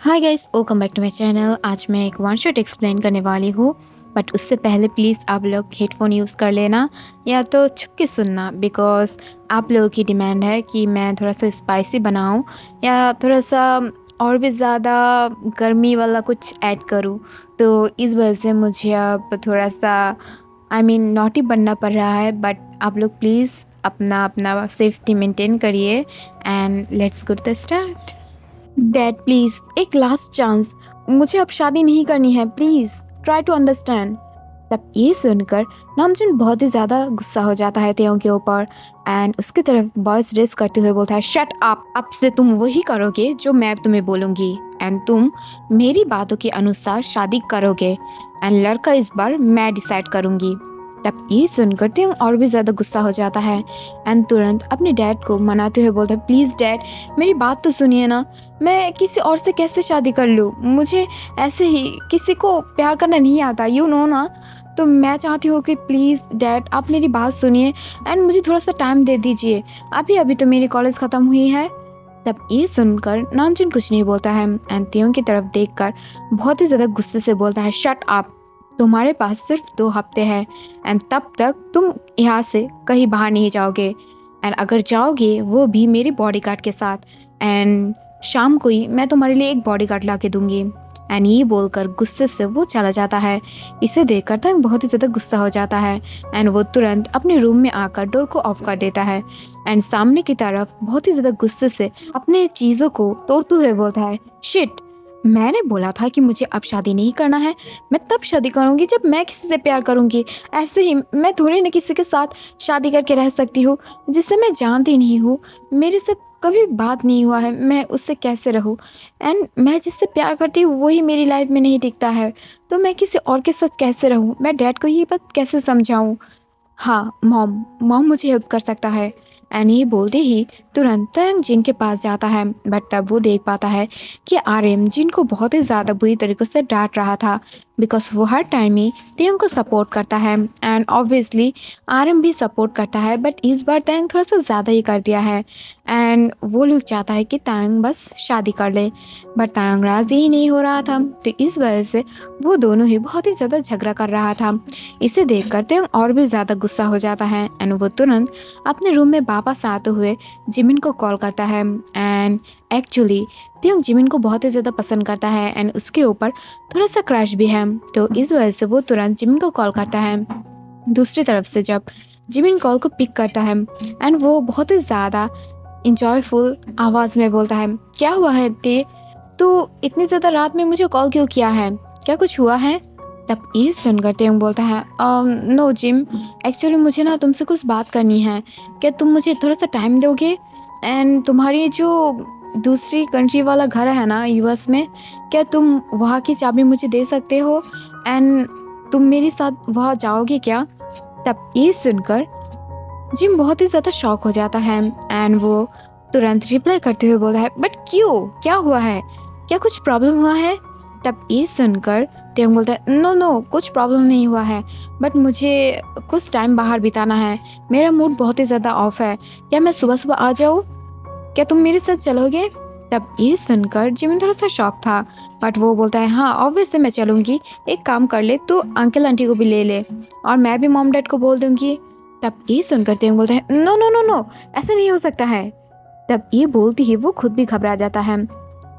Hi guys, welcome back to my channel. आज मैं एक वन शॉट एक्सप्लेन करने वाली हूँ, बट उससे पहले प्लीज़ आप लोग हेडफोन यूज़ कर लेना या तो छुप के सुनना, बिकॉज आप लोगों की डिमांड है कि मैं थोड़ा सा स्पाइसी बनाऊँ या थोड़ा सा और भी ज़्यादा गर्मी वाला कुछ ऐड करूँ। तो इस वजह से मुझे अब थोड़ा सा नॉटी बनना पड़ रहा है, बट आप लोग प्लीज़ अपना अपना सेफ्टी मेंटेन करिए and let's go to start. Dad please, एक लास्ट चांस, मुझे अब शादी नहीं करनी है, प्लीज ट्राई टू अंडरस्टैंड। तब ये सुनकर नामजुन बहुत ही ज़्यादा गुस्सा हो जाता है तेयों के ऊपर एंड उसकी तरफ वॉइस रेस करते हुए बोलता है, शट अप, अब से तुम वही करोगे जो मैं तुम्हें बोलूँगी एंड तुम मेरी बातों के अनुसार शादी करोगे एंड लड़का इस बार मैं डिसाइड करूँगी। तब ये सुनकर तेयोंग और भी ज़्यादा गुस्सा हो जाता है एंड तुरंत अपने डैड को मनाते हुए बोलता है, प्लीज़ डैड मेरी बात तो सुनिए ना, मैं किसी और से कैसे शादी कर लूँ, मुझे ऐसे ही किसी को प्यार करना नहीं आता, यू नो ना। तो मैं चाहती हूँ कि प्लीज़ डैड आप मेरी बात सुनिए एंड मुझे थोड़ा सा टाइम दे दीजिए, अभी अभी तो मेरी कॉलेज ख़त्म हुई है। तब ये सुनकर नामजुन कुछ नहीं बोलता है एंड तेयोंग की तरफ देखकर बहुत ही ज़्यादा गुस्से से बोलता है, शट अप, तुम्हारे पास सिर्फ 2 हफ्ते हैं एंड तब तक तुम यहाँ से कहीं बाहर नहीं जाओगे एंड अगर जाओगे वो भी मेरे बॉडीगार्ड के साथ एंड शाम को ही मैं तुम्हारे लिए एक बॉडीगार्ड ला के दूंगी। एंड ये बोलकर गुस्से से वो चला जाता है। इसे देखकर तंग बहुत ही ज़्यादा गुस्सा हो जाता है एंड वो तुरंत अपने रूम में आकर डोर को ऑफ कर देता है एंड सामने की तरफ बहुत ही ज़्यादा गुस्से से अपने चीज़ों को तोड़ते हुए बोलता है, शिट, मैंने बोला था कि मुझे अब शादी नहीं करना है, मैं तब शादी करूंगी जब मैं किसी से प्यार करूंगी। ऐसे ही मैं थोड़ी ना किसी के साथ शादी करके रह सकती हूँ जिससे मैं जानती नहीं हूँ, मेरे से कभी बात नहीं हुआ है, मैं उससे कैसे रहूँ एंड मैं जिससे प्यार करती हूँ वही मेरी लाइफ में नहीं टिकता है, तो मैं किसी और के साथ कैसे रहूँ, मैं डैड को ये बात कैसे समझाऊँ। हाँ मॉम, मॉम मुझे हेल्प कर सकता है। एंड ये बोलते ही तुरंत तयंग जिन के पास जाता है, बट तब वो देख पाता है कि आर्यन जिन को बहुत ही ज़्यादा बुरी तरीके से डांट रहा था, बिकॉज वो हर टाइम ही तयंग को सपोर्ट करता है एंड ऑब्वियसली आर्यन भी सपोर्ट करता है, बट इस बार तयंग थोड़ा सा ज़्यादा ही कर दिया है एंड वो लोग चाहता है कि तयंग बस शादी कर ले, बट तयंग राज़ी ही नहीं हो रहा था। तो इस वजह से वो दोनों ही बहुत ही ज़्यादा झगड़ा कर रहा था। इसे देखकर तयंग और भी ज़्यादा गुस्सा हो जाता है एंड वो तुरंत अपने रूम में वापस आते हुए जिमिन को कॉल करता है एंड एक्चुअली तयंग जिमिन को बहुत ही ज़्यादा पसंद करता है एंड उसके ऊपर थोड़ा सा क्रश भी है। तो इस वजह से वो तुरंत जिमिन को कॉल करता है। दूसरी तरफ से जब जिमिन कॉल को पिक करता है एंड वो बहुत ही ज़्यादा इंजॉयफुल आवाज़ में बोलता है, क्या हुआ है ते, तो इतनी ज़्यादा रात में मुझे कॉल क्यों किया है, क्या कुछ हुआ है। तब ये सुनकर तयंग बोलता है, नो जिम, एक्चुअली मुझे ना तुमसे कुछ बात करनी है, क्या तुम मुझे थोड़ा सा टाइम दोगे एंड तुम्हारी जो दूसरी कंट्री वाला घर है ना यूएस में, क्या तुम वहाँ की चाबी मुझे दे सकते हो एंड तुम मेरे साथ वहाँ जाओगे क्या। तब ये सुनकर जिम बहुत ही ज़्यादा शॉक हो जाता है एंड वो तुरंत रिप्लाई करते हुए बोलता है, बट क्यों, क्या हुआ है, क्या कुछ प्रॉब्लम हुआ है। तब ये सुनकर तयंग बोलता है, नो नो कुछ प्रॉब्लम नहीं हुआ है, बट मुझे कुछ टाइम बाहर बिताना है, मेरा मूड बहुत ही ज़्यादा ऑफ है, क्या मैं सुबह सुबह आ जाऊँ, क्या तुम मेरे साथ चलोगे। तब ये सुनकर जिमिन थोड़ा सा शॉक था, बट वो बोलता है, हाँ ऑब्वियसली मैं चलूँगी, एक काम कर ले तो अंकल आंटी को भी ले ले और मैं भी मॉम डैड को बोल दूँगी। तब ये सुनकर तयंग बोलता है, नो नो नो नो, ऐसा नहीं हो सकता है। तब ये बोलती ही वो खुद भी घबरा जाता है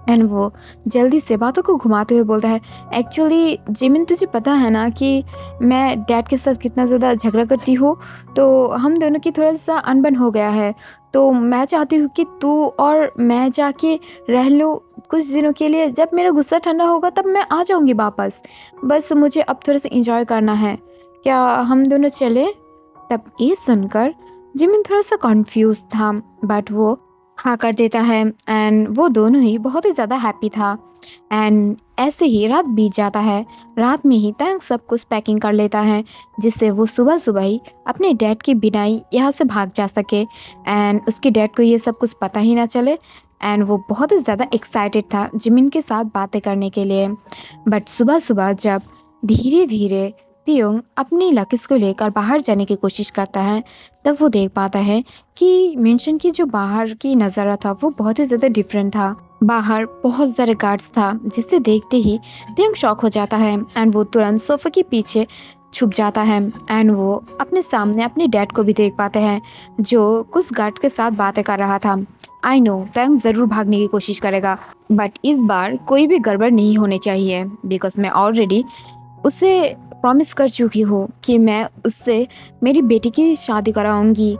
एंड वो जल्दी से बातों को घुमाते हुए बोलता है, एक्चुअली जिमिन तुझे पता है ना कि मैं डैड के साथ कितना ज़्यादा झगड़ा करती हूँ, तो हम दोनों की थोड़ा सा अनबन हो गया है, तो मैं चाहती हूँ कि तू और मैं जाके रह लूँ कुछ दिनों के लिए, जब मेरा गुस्सा ठंडा होगा तब मैं आ जाऊँगी वापस, बस मुझे अब थोड़ा सा इंजॉय करना है, क्या हम दोनों चले। तब ये सुनकर जिमिन थोड़ा सा कॉन्फ्यूज था, बट वो हाँ कर देता है एंड वो दोनों ही बहुत ही ज़्यादा हैप्पी था एंड ऐसे ही रात बीत जाता है। रात में ही तयंग सब कुछ पैकिंग कर लेता है जिससे वो सुबह सुबह ही अपने डैड के बिना ही यहाँ से भाग जा सके एंड उसके डैड को ये सब कुछ पता ही ना चले एंड वो बहुत ही ज़्यादा एक्साइटेड था जिमिन के साथ बातें करने के लिए। बट सुबह सुबह जब धीरे धीरे तियोंग अपनी लकीज को लेकर बाहर जाने की कोशिश करता है। तब वो देख पाता है कि मेंशन की जो बाहर की नज़ारा था वो बहुत ही ज़्यादा डिफरेंट था। बाहर बहुत सारे गार्ड्स था, जिसे देखते ही तियोंग शॉक हो जाता है एंड वो तुरंत सोफे के पीछे छुप जाता है। एंड वो अपने सामने अपने डैड को भी देख पाते हैं, जो कुछ गार्ड के साथ बातें कर रहा था। आई नो तियोंग ज़रूर भागने की कोशिश करेगा, बट इस बार कोई भी गड़बड़ नहीं होनी चाहिए, बिकॉज मैं ऑलरेडी उसे प्रॉमिस कर चुकी हूँ कि मैं उससे मेरी बेटी की शादी कराऊंगी,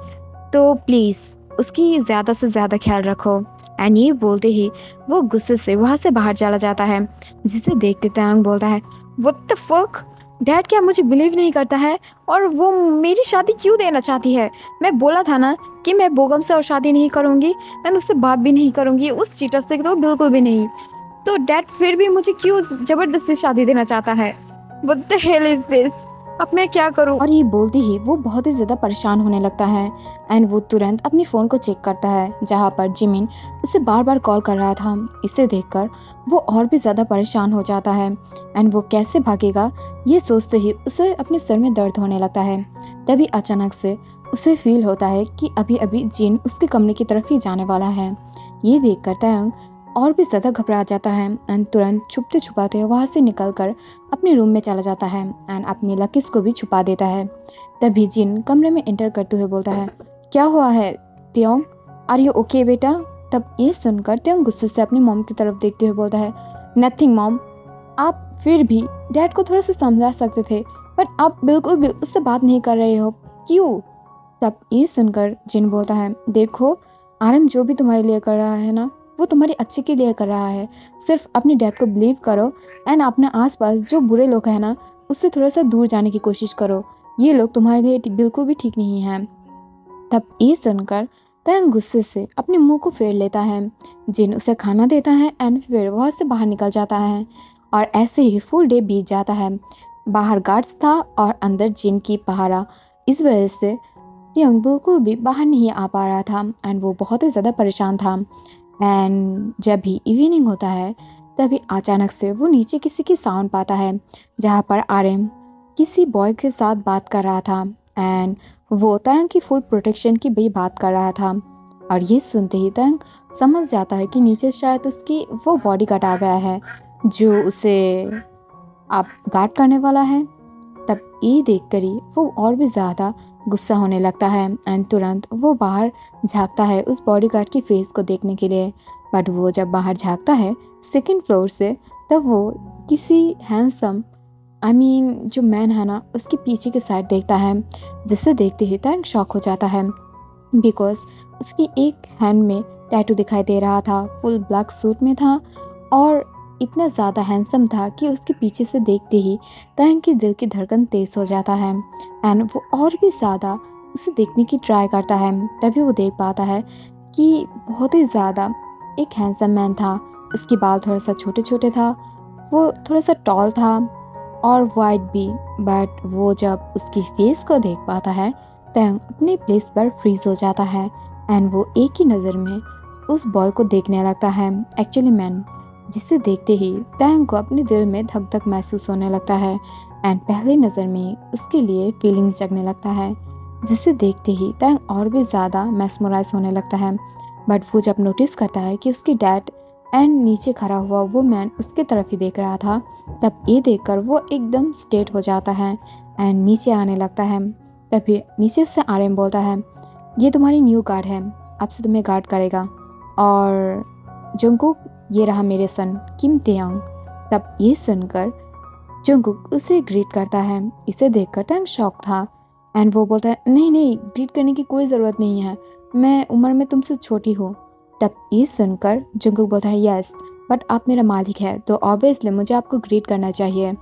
तो प्लीज़ उसकी ज़्यादा से ज़्यादा ख्याल रखो। एंड ये बोलते ही वो गुस्से से वहाँ से बाहर चला जाता है, जिसे देखते तियोंग बोलता है, व्हाट द फक, डैड क्या मुझे बिलीव नहीं करता है और वो मेरी शादी क्यों देना चाहती है? मैं बोला था ना कि मैं बोगम से और शादी नहीं करूँगी एंड उससे बात भी नहीं करूँगी, उस चीटर से तो बिल्कुल भी नहीं। तो डैड फिर भी मुझे क्यों ज़बरदस्ती शादी देना चाहता है? What the hell is this? अब मैं क्या करूं? और ये बोलते ही वो बहुत ही ज़्यादा परेशान होने लगता है एंड वो तुरंत अपनी फ़ोन को चेक करता है, जहाँ पर जिमिन उसे बार बार कॉल कर रहा था। इसे देखकर वो और भी ज़्यादा परेशान हो जाता है एंड वो कैसे भागेगा ये सोचते ही उसे अपने सर में दर्द होने लगता है। तभी अचानक से उसे फील होता है कि अभी अभी जिन उसके कमरे की तरफ ही जाने वाला है। ये देखकर तियोंग और भी ज़्यादा घबरा जाता है एंड तुरंत छुपते छुपाते वहाँ से निकलकर अपने रूम में चला जाता है एंड अपनी लकीज को भी छुपा देता है। तभी जिन कमरे में एंटर करते हुए बोलता है, क्या हुआ है तियोंग, आर यू ओके बेटा? तब ये सुनकर तियोंग गुस्से से अपनी मॉम की तरफ देखते हुए बोलता है, नथिंग मॉम, आप फिर भी डैड को थोड़ा सा समझा सकते थे, बट आप बिल्कुल भी उससे बात नहीं कर रहे हो, क्यों? तब ये सुनकर जिन बोलता है, देखो आरएम जो भी तुम्हारे लिए कर रहा है ना, वो तुम्हारे अच्छे के लिए कर रहा है। सिर्फ अपने डैड को बिलीव करो एंड अपने आसपास जो बुरे लोग हैं ना, उससे थोड़ा सा दूर जाने की कोशिश करो। ये लोग तुम्हारे लिए बिल्कुल भी ठीक नहीं हैं। तब ये सुनकर तियोंग गुस्से से अपने मुंह को फेर लेता है। जिन उसे खाना देता है एंड फिर वहाँ से बाहर निकल जाता है और ऐसे ही फुल डे बीत जाता है। बाहर गार्ड्स था और अंदर जिन की पहरा। इस वजह से तियोंग बिल्कुल भी बाहर नहीं आ पा रहा था एंड वो बहुत ही ज़्यादा परेशान था। एंड जब भी इवनिंग होता है तभी अचानक से वो नीचे किसी की साउंड पाता है, जहाँ पर आरएम किसी बॉय के साथ बात कर रहा था एंड वो तियोंग की फुल प्रोटेक्शन की भी बात कर रहा था। और ये सुनते ही तियोंग समझ जाता है कि नीचे शायद उसकी वो बॉडी गार्ड आ गया है, जो उसे आप गार्ड करने वाला है। तब ये देखकर ही वो और भी ज़्यादा गुस्सा होने लगता है एंड तुरंत वो बाहर झांकता है उस बॉडीगार्ड की फेस को देखने के लिए। बट वो जब बाहर झांकता है सेकंड फ्लोर से, तब वो किसी हैंडसम जो मैन है ना, उसके पीछे की साइड देखता है, जिसे देखते ही तियोंग शॉक हो जाता है, बिकॉज उसकी एक हैंड में टैटू दिखाई दे रहा था, फुल ब्लैक सूट में था और इतना ज़्यादा हैंडसम था कि उसके पीछे से देखते ही तियोंग की दिल की धड़कन तेज हो जाता है एंड वो और भी ज़्यादा उसे देखने की ट्राई करता है। तभी वो देख पाता है कि बहुत ही ज़्यादा एक हैंडसम मैन था। उसके बाल थोड़ा सा छोटे छोटे था, वो थोड़ा सा टॉल था और वाइट भी। बट वो जब उसकी फेस को देख पाता है तियोंग अपने प्लेस पर फ्रीज हो जाता है एंड वो एक ही नज़र में उस बॉय को देखने लगता है, एक्चुअली मैन, जिसे देखते ही तियोंग को अपने दिल में धक धक महसूस होने लगता है एंड पहली नज़र में उसके लिए फीलिंग्स जगने लगता है, जिसे देखते ही तियोंग और भी ज़्यादा मैस्मराइज होने लगता है। बट वो जब नोटिस करता है कि उसकी डैड एंड नीचे खड़ा हुआ वो मैन उसके तरफ ही देख रहा था, तब ये देखकर वो एकदम स्टेट हो जाता है एंड नीचे आने लगता है। तभी नीचे से आरएम बोलता है, ये तुम्हारी न्यू गार्ड है, अब से तुम्हें गार्ड करेगा। और जंगकुक, ये रहा मेरे सन किम तियोंग। तब ये सुनकर जंगकुक उसे ग्रीट करता है। इसे देखकर तियोंग शॉक था एंड वो बोलता है, नहीं नहीं, ग्रीट करने की कोई ज़रूरत नहीं है, मैं उम्र में तुमसे छोटी हूँ। तब ये सुनकर जंगकुक बोलता है, यस, बट आप मेरा मालिक है तो ऑब्वियसली मुझे आपको ग्रीट करना चाहिए।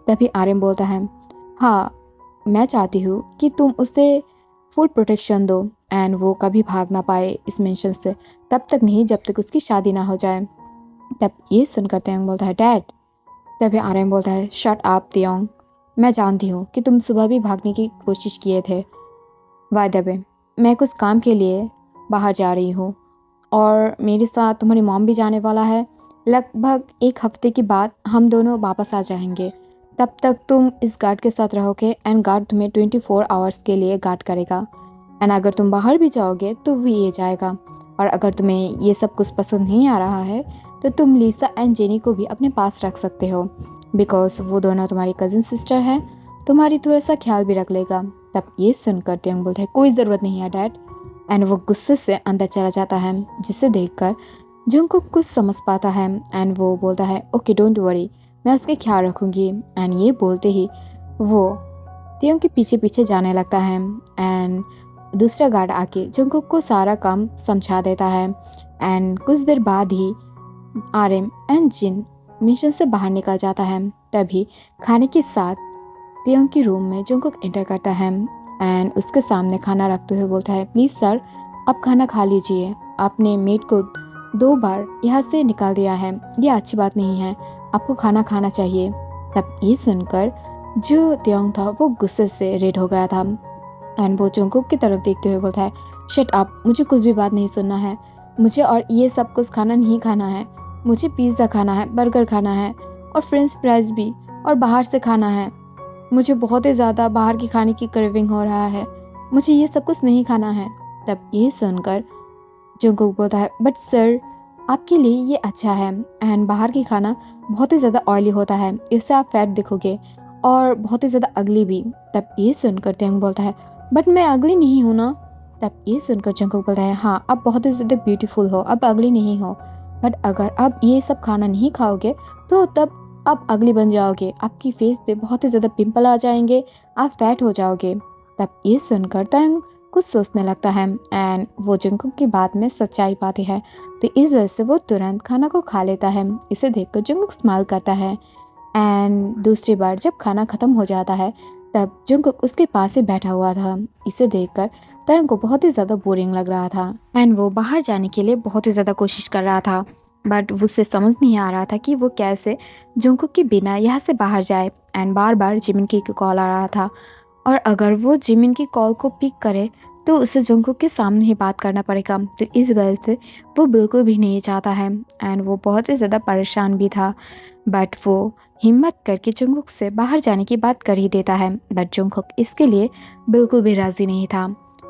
तभी आरएम बोलता है, हाँ, मैं चाहती हूँ कि तुम उसे फुल प्रोटेक्शन दो एंड वो कभी भाग ना पाए इस मेंशन से, तब तक नहीं जब तक उसकी शादी ना हो जाए। तब ये सुनकर तियोंग बोलता है, डैड। तभी आरएम बोलता है, शट अप तियोंग, मैं जानती हूँ कि तुम सुबह भी भागने की कोशिश किए थे। बाय द वे, मैं कुछ काम के लिए बाहर जा रही हूँ और मेरे साथ तुम्हारी मॉम भी जाने वाला है। लगभग एक हफ्ते के बाद हम दोनों वापस आ जाएंगे। तब तक तुम इस गार्ड के साथ रहोगे एंड गार्ड तुम्हें 24 आवर्स के लिए गार्ड करेगा। एंड अगर तुम बाहर भी जाओगे तो भी ये जाएगा। और अगर तुम्हें ये सब कुछ पसंद नहीं आ रहा है तो तुम लीसा एंड जेनी को भी अपने पास रख सकते हो, बिकॉज वो दोनों तुम्हारी कज़न सिस्टर हैं, तुम्हारी थोड़ा सा ख्याल भी रख लेगा। तब ये सुनकर त्यंग बोलता है कोई ज़रूरत नहीं है डैड। एंड वो गुस्से से अंदर चला जाता है, जिसे देखकर जंगकुक कुछ समझ पाता है एंड वो बोलता है ओके डोंट वरी, मैं उसके ख्याल रखूँगी। एंड ये बोलते ही वो त्यंग के पीछे पीछे जाने लगता है एंड दूसरा गार्ड आके जंगकुक को सारा काम समझा देता है। एंड कुछ देर बाद ही आरएम एंड जिन मिशन से बाहर निकल जाता है। तभी खाने के साथ त्यंग के रूम में जंगकुक एंटर करता है एंड उसके सामने खाना रखते हुए बोलता है प्लीज़ सर आप खाना खा लीजिए, आपने मेड को 2 बार यहाँ से निकाल दिया है, ये अच्छी बात नहीं है, आपको खाना खाना चाहिए। तब ये सुनकर जो त्यंग था वो गुस्से से रेड हो गया था एंड वो जंगकुक की तरफ देखते हुए बोलता है शट अप, मुझे कुछ भी बात नहीं सुनना है, मुझे और ये सब कुछ खाना नहीं खाना है, मुझे पिज़्ज़ा खाना है, बर्गर खाना है और फ्रेंच फ्राइज भी, और बाहर से खाना है, मुझे बहुत ही ज़्यादा बाहर की खाने की क्रेविंग हो रहा है, मुझे ये सब कुछ नहीं खाना है। तब ये सुनकर जंगकुक बोलता है बट सर आपके लिए ये अच्छा है एंड बाहर की खाना बहुत ही ज़्यादा ऑयली होता है, इससे आप फैट दिखोगे और बहुत ही ज़्यादा अगली भी। तब ये सुनकर त्यंग बोलता है बट मैं अगली नहीं हूँ ना। तब ये सुनकर जंगकुक बोलता है हाँ आप बहुत ही ज़्यादा ब्यूटीफुल हो, अब अगली नहीं हो, बट अगर आप ये सब खाना नहीं खाओगे तो तब आप अगली बन जाओगे, आपकी फेस पे बहुत ही ज़्यादा पिंपल आ जाएंगे, आप फैट हो जाओगे। तब ये सुनकर त्यंग कुछ सोचने लगता है एंड वो जंगकुक की बात में सच्चाई पाती है, तो इस वजह से वो तुरंत खाना को खा लेता है। इसे देखकर जंगकुक स्माइल करता है एंड दूसरी बार जब खाना ख़त्म हो जाता है तब जंगकुक उसके पास ही बैठा हुआ था। इसे देखकर त्यंग को बहुत ही ज़्यादा बोरिंग लग रहा था एंड वो बाहर जाने के लिए बहुत ही ज़्यादा कोशिश कर रहा था, बट उसे समझ नहीं आ रहा था कि वो कैसे जंगकुक के बिना यहाँ से बाहर जाए। एंड बार बार जिमिन की कॉल आ रहा था और अगर वो जिमिन की कॉल को पिक करे तो उसे जंगकुक के सामने ही बात करना पड़ेगा, तो इस वजह से वो बिल्कुल भी नहीं चाहता है एंड वो बहुत ही ज़्यादा परेशान भी था। बट वो हिम्मत करके जंगकुक से बाहर जाने की बात कर ही देता है, बट जंगकुक इसके लिए बिल्कुल भी राज़ी नहीं था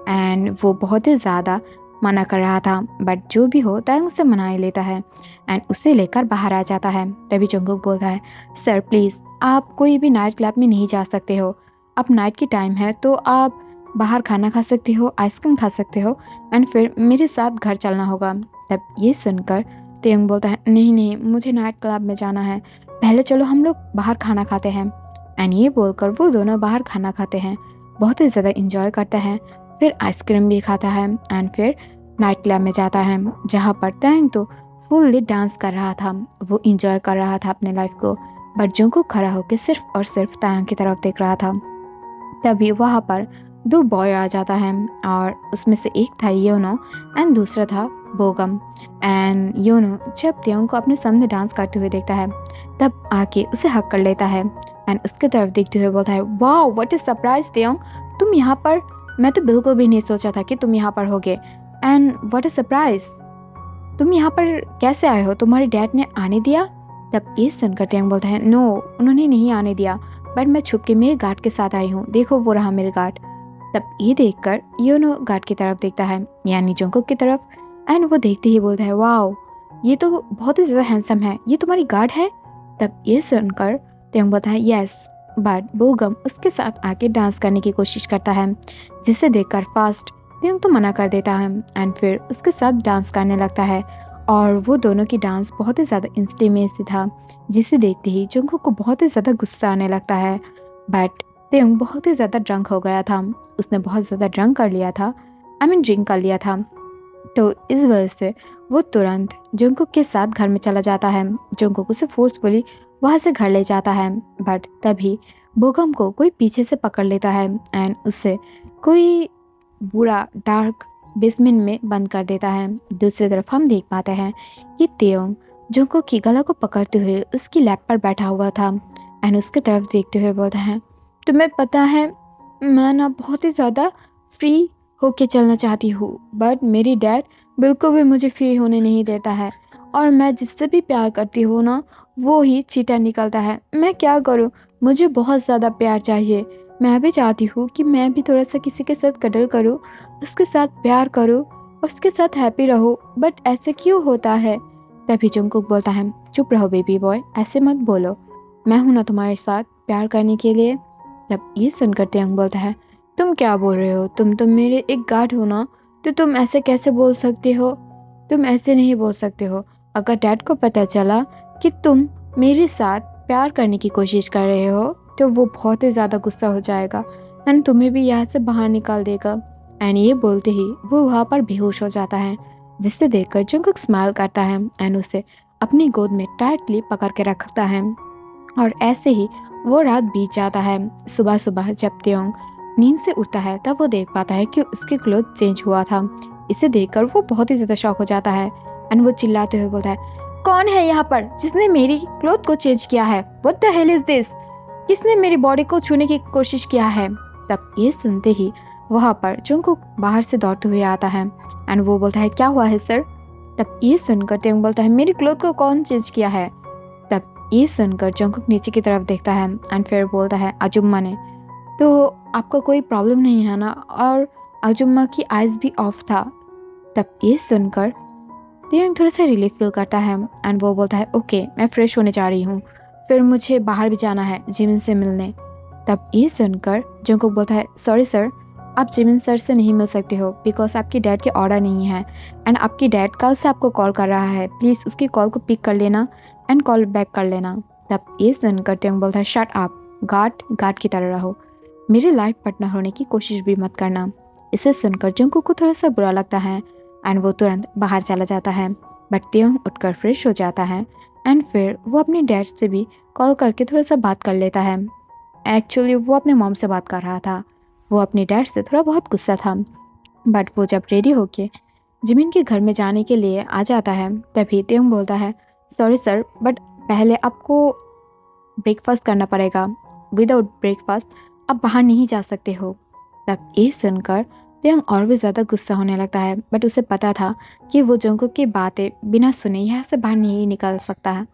एंड वो बहुत ही ज़्यादा मना कर रहा था, बट जो भी हो त्यंग उसे मना ही लेता है एंड उसे लेकर बाहर आ जाता है। तभी जंगकुक बोलता है सर प्लीज़ आप कोई भी नाइट क्लब में नहीं जा सकते हो, अब नाइट की टाइम है तो आप बाहर खाना खा सकते हो, आइसक्रीम खा सकते हो एंड फिर मेरे साथ घर चलना होगा। तब ये सुनकर त्यंग बोलता है नहीं नहीं मुझे नाइट क्लब में जाना है, पहले चलो हम लोग बाहर खाना खाते हैं। एंड ये बोलकर वो दोनों बाहर खाना खाते हैं, बहुत ही ज़्यादा इंजॉय करता है, फिर आइसक्रीम भी खाता है एंड फिर नाइट क्लब में जाता है, जहाँ पर त्यंग तो फुल्ली डांस कर रहा था, वो इंजॉय कर रहा था अपने लाइफ को, बट जंगकुक खड़ा होकर सिर्फ और सिर्फ त्यंग की तरफ देख रहा था। तभी वहाँ पर 2 बॉय आ जाता है और उसमें से एक था योनो एंड दूसरा था बोगम। एंड योनो जब त्यंग को अपने सामने डांस करते हुए देखता है तब आके उसे हक कर लेता है एंड उसके तरफ देखते हुए बोलता है वाओ व्हाट इज सरप्राइज त्यंग, तुम यहाँ पर, मैं तो बिल्कुल भी नहीं सोचा था कि तुम यहाँ पर होगे एंड व्हाट इज सरप्राइज, तुम यहाँ पर कैसे आए हो, तुम्हारे डैड ने आने दिया। तब ये सुनकर त्यंग बोलता है नो उन्होंने नहीं आने दिया, बट मैं छुप के मेरे गार्ड के साथ आई हूँ, देखो वो रहा मेरे गार्ड। तब ये देखकर योनो गार्ड की तरफ देखता है यानी जंगकुक की तरफ एंड वो देखते ही बोलता है वाओ ये तो बहुत ही ज़्यादा हैंडसम है, ये तुम्हारी गार्ड है। तब ये सुनकर त्यंग बोलता है यस, बट बोगम उसके साथ आके डांस करने की कोशिश करता है, जिसे देखकर फास्ट त्यंग तो मना कर देता है एंड फिर उसके साथ डांस करने लगता है और वो दोनों की डांस बहुत ही ज़्यादा इंस्टेमेसी था, जिसे देखते ही जंगकुक को बहुत ही ज़्यादा गुस्सा आने लगता है। बट त्यंग बहुत ही ज़्यादा ड्रंक हो गया था, उसने बहुत ज़्यादा ड्रंक कर लिया था, ड्रिंक कर लिया था, तो इस वजह से वो तुरंत जंगकुक के साथ घर में चला जाता है। जंगकुक उसे फोर्सफुली वहाँ से घर ले जाता है, बट तभी बोगम को कोई पीछे से पकड़ लेता है एंड उससे कोई बुरा डार्क बेसमेंट में बंद कर देता है। दूसरी तरफ हम देख पाते हैं कि त्यंग जंगकुक की गला को पकड़ते हुए उसकी लैप पर बैठा हुआ था एंड उसके तरफ देखते हुए बोलता है तुम्हें पता है मैं ना बहुत ही ज़्यादा फ्री होके चलना चाहती हूँ, बट मेरी डैड बिल्कुल भी मुझे फ्री होने नहीं देता है और मैं जिससे भी प्यार करती हूँ ना वो ही चीटा निकलता है, मैं क्या करूँ, मुझे बहुत ज़्यादा प्यार चाहिए। मैं भी चाहती हूँ कि मैं भी थोड़ा सा किसी के साथ कटल करूँ, उसके साथ प्यार करूँ और उसके साथ हैप्पी रहो, बट ऐसे क्यों होता है? तभी जंगकुक बोलता है, चुप रहो बेबी बॉय, ऐसे मत बोलो, मैं हूं ना तुम्हारे साथ प्यार करने के लिए। तब ये सुनकर तेयंग बोलता है, तुम क्या बोल रहे हो? तुम तो मेरे एक गार्ड हो ना, तो तुम ऐसे कैसे बोल सकते हो? तुम ऐसे नहीं बोल सकते हो। अगर डैड को पता चला कि तुम मेरे साथ प्यार करने की कोशिश कर रहे हो तो वो बहुत ही ज़्यादा गुस्सा हो जाएगा एंड तुम्हें भी यहाँ से बाहर निकाल देगा। एंड ये बोलते ही वो वहाँ पर बेहोश हो जाता है, जिसे देखकर जंगकुक स्माइल करता है एंड उसे अपनी गोद में टाइटली पकड़ के रखता है। और ऐसे ही वो रात बीत जाता है। सुबह सुबह जब तेयोंग नींद से उठता है तब वो देख पाता है कि उसके क्लोथ चेंज हुआ था। इसे देखकर वो बहुत ही ज़्यादा शॉक हो जाता है एंड वो चिल्लाते हुए बोलता है, कौन है यहाँ पर जिसने मेरी क्लोथ को चेंज किया है? What the hell is this? किसने मेरी बॉडी को छूने की कोशिश किया है? तब ये सुनते ही वहाँ पर जंगकुक बाहर से दौड़ते हुए आता है एंड वो बोलता है, क्या हुआ है सर? तब ये सुनकर तेयोंग बोलता है, मेरी क्लोथ को कौन चेंज किया है? तब ये सुनकर जंगकुक नीचे की तरफ देखता है एंड फिर बोलता है, अजुम्मा ने। तो आपका कोई प्रॉब्लम नहीं है ना? और अजुम्मा की आइज भी ऑफ था। तब ये सुनकर तेयोंग थोड़ा सा रिलीफ फील करता है एंड वो बोलता है, ओके मैं फ्रेश होने जा रही हूँ, फिर मुझे बाहर भी जाना है जिमिन से मिलने। तब ये सुनकर जंगकुक बोलता है, सॉरी सर, आप जिमिन सर से नहीं मिल सकते हो बिकॉज आपकी डैड के ऑर्डर नहीं है एंड आपकी डैड कल से आपको कॉल कर रहा है, प्लीज़ उसकी कॉल को पिक कर लेना एंड कॉल बैक कर लेना। तब ये सुनकर तेयोंग बोलता है, शट अप, गार्ड की तरह रहो, मेरे लाइफ पार्टनर होने की कोशिश भी मत करना। इसे सुनकर जंगकुक को थोड़ा सा बुरा लगता है एंड वो तुरंत बाहर चला जाता है। बट तेयोंग उठकर फ्रेश हो जाता है एंड फिर वो अपने डैड से भी कॉल करके थोड़ा सा बात कर लेता है। एक्चुअली वो अपने मॉम से बात कर रहा था, वो अपने डैड से थोड़ा बहुत गुस्सा था। बट वो जब रेडी होके जिमिन के घर में जाने के लिए आ जाता है तभी तेयोंग बोलता है, सॉरी सर, बट पहले आपको ब्रेकफास्ट करना पड़ेगा, विदाउट ब्रेकफास्ट आप बाहर नहीं जा सकते हो। तब ये सुनकर तेयोंग और भी ज़्यादा गुस्सा होने लगता है, बट उसे पता था कि वो जंगकुक की बातें बिना सुने यहाँ से बाहर नहीं निकल सकता है,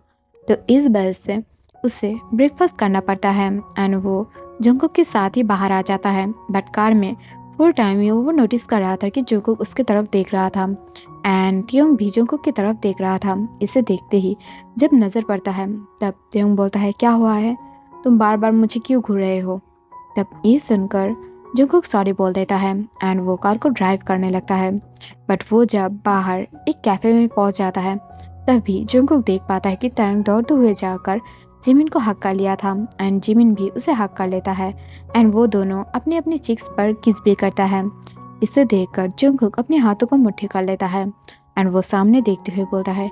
तो इस वजह से उसे ब्रेकफास्ट करना पड़ता है एंड वो जंगकुक के साथ ही बाहर आ जाता है। बट कार में फुल टाइम ही वो नोटिस कर रहा था कि जंगकुक उसकी तरफ देख रहा था एंड तेयोंग भी जंगकुक की तरफ देख रहा था। इसे देखते ही जब नज़र पड़ता है तब तेयोंग बोलता है, क्या हुआ है? तुम बार बार मुझे क्यों घूर रहे हो? तब ये सुनकर जंगकुक सॉरी बोल देता है एंड वो कार को ड्राइव करने लगता है। बट वो जब बाहर एक कैफ़े में पहुंच जाता है तभी जंगकुक देख पाता है कि तेयोंग दौड़ते हुए जाकर जिमिन को हक कर लिया था एंड जिमिन भी उसे हक कर लेता है एंड वो दोनों अपने अपने चिक्स पर किस भी करता है। इसे देखकर जंगकुक अपने हाथों को मुट्ठी कर लेता है एंड वो सामने देखते हुए बोलता है,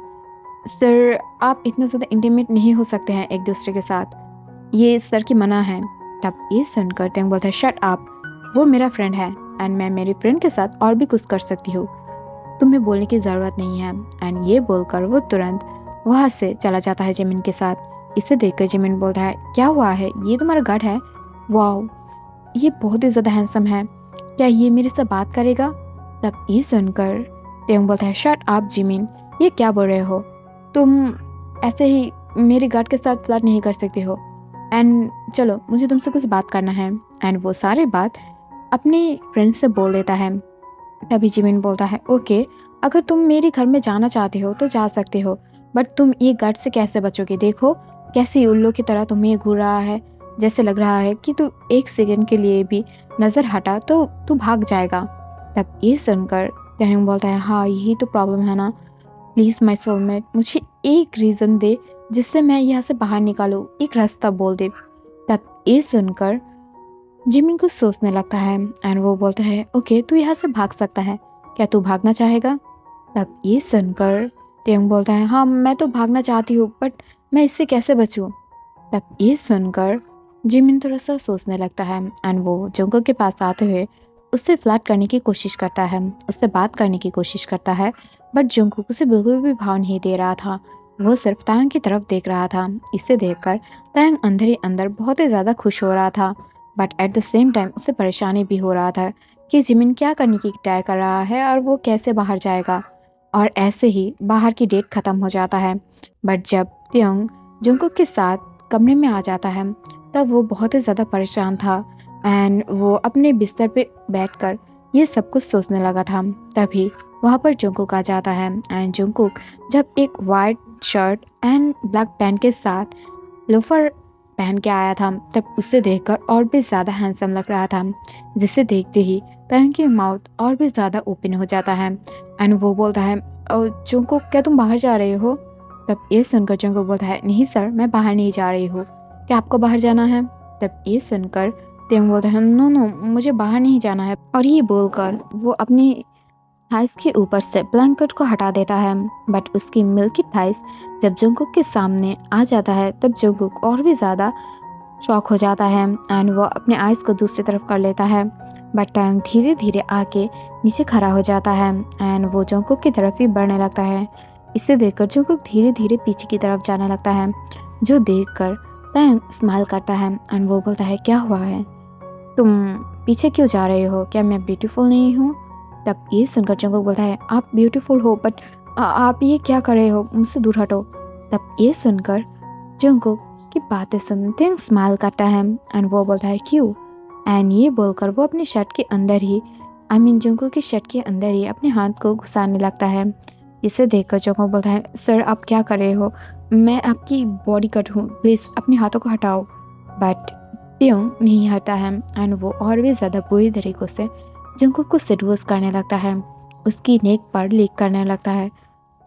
सर आप इतना ज़्यादा इंटीमेट नहीं हो सकते हैं एक दूसरे के साथ, ये सर की मना है। तब ये सुनकर तेयोंग बोलता है, शट आप, वो मेरा फ्रेंड है एंड मैं मेरे फ्रेंड के साथ और भी कुछ कर सकती हूँ, तुम्हें बोलने की ज़रूरत नहीं है। एंड ये बोलकर वो तुरंत वहाँ से चला जाता है जिमिन के साथ। इसे देखकर जिमिन बोलता है, क्या हुआ है? ये तुम्हारा गार्ड है? वाओ, ये बहुत ही ज़्यादा हैंडसम है, क्या ये मेरे से बात करेगा? तब ये सुनकर तेयोंग बोलता है, शट आप जिमिन, ये क्या बोल रहे हो? तुम ऐसे ही मेरे गार्ड के साथ फ्लर्ट नहीं कर सकते हो एंड चलो मुझे तुमसे कुछ बात करना है। एंड वो सारे बात अपने फ्रेंड से बोल देता है। तभी जिमिन बोलता है, ओके अगर तुम मेरे घर में जाना चाहते हो तो जा सकते हो, बट तुम ये गार्ड से कैसे बचोगे? देखो कैसे उल्लू की तरह तुम्हें घूर रहा है, जैसे लग रहा है कि तू एक सेकंड के लिए भी नज़र हटा तो तू भाग जाएगा। तब ये सुनकर तेयोंग बोलता है, हाँ यही तो प्रॉब्लम है ना, प्लीज़ माय सोलमेट, मुझे एक रीज़न दे जिससे मैं यहाँ से बाहर निकालूँ, एक रास्ता बोल दे। तब ये सुनकर जिमिन कुछ सोचने लगता है एंड वो बोलता है, ओके तू यहाँ से भाग सकता है, क्या तू भागना चाहेगा? तब ये सुनकर तेयोंग बोलता है, हाँ मैं तो भागना चाहती हूँ, बट मैं इससे कैसे बचूँ? तब ये सुनकर जिमिन थोड़ा सा सोचने लगता है एंड वो जंगकुक के पास आते हुए उससे फ्लर्ट करने की कोशिश करता है, उससे बात करने की कोशिश करता है। बट जंगकुक उसे बिल्कुल भी भाव नहीं दे रहा था, वो सिर्फ तायंग की तरफ देख रहा था। इसे देखकर तायंग अंदर ही अंदर बहुत ही ज़्यादा खुश हो रहा था, but at the same time उसे परेशानी भी हो रहा था कि जिमिन क्या करने की ट्राई कर रहा है और वो कैसे बाहर जाएगा। और ऐसे ही बाहर की डेट ख़त्म हो जाता है। बट जब तेयोंग जंगकुक के साथ कमरे में आ जाता है तब वो बहुत ही ज़्यादा परेशान था एंड वो अपने बिस्तर पे बैठकर ये सब कुछ सोचने लगा था। तभी वहाँ पर जंगकुक आ जाता है एंड जंगकुक जब एक white shirt and black pant के साथ लोफर पहन के आया था तब उसे देखकर और भी ज़्यादा हैंडसम लग रहा था, जिसे देखते ही तयंग की माउथ और भी ज़्यादा ओपन हो जाता है एंड वो बोलता है जंगकुक क्या तुम बाहर जा रहे हो? तब ये सुनकर जंगकुक बोलता है नहीं सर, मैं बाहर नहीं जा रही हूँ, क्या आपको बाहर जाना है? तब ये सुनकर तयंग बोलता है नो नो, मुझे बाहर नहीं जाना है। और ये बोलकर वो अपनी थाइस के ऊपर से ब्लैंकेट को हटा देता है, बट उसकी मिल्की थाइस जब जंगकुक के सामने आ जाता है तब जंगकुक और भी ज़्यादा शॉक हो जाता है एंड वो अपने आइज़ को दूसरी तरफ कर लेता है। बट टाइम धीरे धीरे आके नीचे खड़ा हो जाता है एंड वो जंगकुक की तरफ ही बढ़ने लगता है। इसे देखकर जंगकुक धीरे धीरे पीछे की तरफ जाने लगता है, जो देखकर टैंग स्माइल करता है एंड वो बोलता है क्या हुआ है, तुम पीछे क्यों जा रहे हो, क्या मैं ब्यूटीफुल नहीं हूँ? तब ये सुनकर जंगकुक बोलता है आप ब्यूटीफुल हो बट आप ये क्या कर रहे हो, मुझसे दूर हटो। तब ये सुनकर जंगकुक की बातें सुनते स्माइल करता है एंड वो बोलता है क्यों, एंड ये बोलकर वो अपने शर्ट के अंदर ही जंगकुक की शर्ट के अंदर ही अपने हाथ को घुसाने लगता है। इसे देखकर जंगकुक बोलता है सर आप क्या कर रहे हो, मैं आपकी बॉडी कट हूँ, प्लीज़ अपने हाथों को हटाओ। बट ट्योंग नहीं हटा है एंड वो और भी ज़्यादा बुरी तरीक़ों से जंगकुक को सेड्यूस करने लगता है, उसकी नेक पर लीक करने लगता है,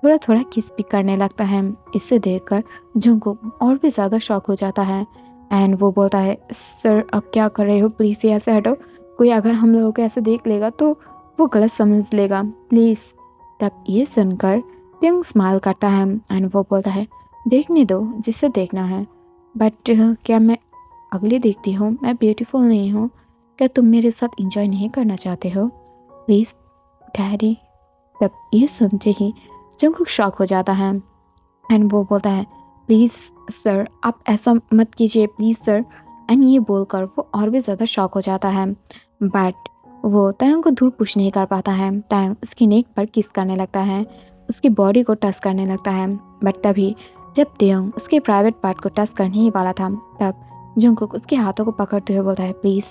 थोड़ा थोड़ा किस भी करने लगता है। इसे देखकर जंगकुक और भी ज़्यादा शॉक हो जाता है एंड वो बोलता है सर आप क्या कर रहे हो, प्लीज़ यहाँ से हटो, कोई अगर हम लोगों को ऐसे देख लेगा तो वो गलत समझ लेगा, प्लीज़। तब ये सुनकर ट्योंग स्माइल करता है एंड वो बोलता है देखने दो जिसे देखना है, बट क्या मैं अगली देखती हूँ, मैं ब्यूटीफुल नहीं हूँ, क्या तुम मेरे साथ इंजॉय नहीं करना चाहते हो, प्लीज़ डैडी। तब ये सुनते ही जंगकुक शॉक हो जाता है एंड वो बोलता है प्लीज़ सर आप ऐसा मत कीजिए, प्लीज़ सर। एंड ये बोलकर वो और भी ज़्यादा शॉक हो जाता है, बट वो तयंग को दूर पुश नहीं कर पाता है। तयंग उसकी नेक पर किस करने लगता है, उसकी बॉडी को टच करने लगता है, बट तभी जब तयंग उसके प्राइवेट पार्ट को टच करने ही वाला था तब जंगकुक उसके हाथों को पकड़ते हुए बोलता है प्लीज़